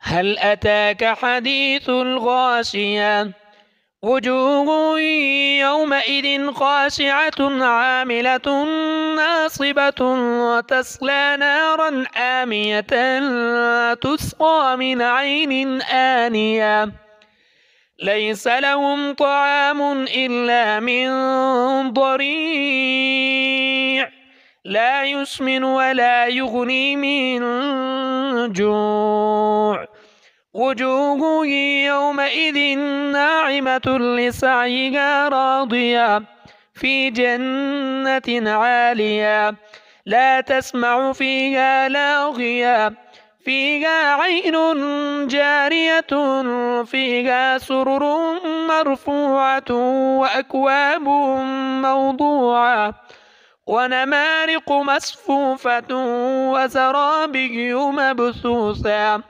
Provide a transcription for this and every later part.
هل أتاك حديث الغاشية وجوه يومئذ خاشعة عاملة ناصبة وتصلى نارا حامية تسقى من عين آنية ليس لهم طعام إلا من ضريع لا يسمن ولا يغني من جوع وجوه يومئذ ناعمة لسعيها راضية في جنة عالية لا تسمع فيها لاغية فيها عين جارية فيها سرر مرفوعة وأكواب موضوعة ونمارق مصفوفة وزرابي مبثوثة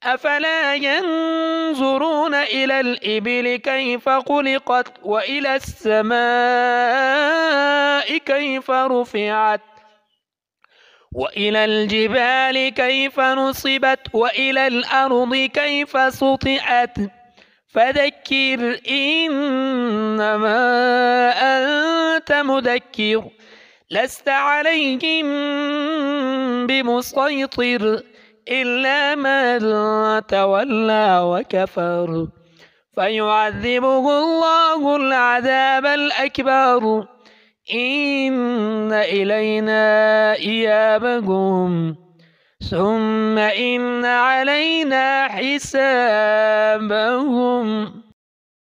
أفلا ينظرون إلى الإبل كيف خلقت وإلى السماء كيف رفعت وإلى الجبال كيف نصبت وإلى الأرض كيف سطحت فذكر إنما أنت مذكر لست عليهم بمسيطر إلا من تولى وكفر فيعذبه الله العذاب الأكبر إن إلينا إيابهم ثم إن علينا حسابهم.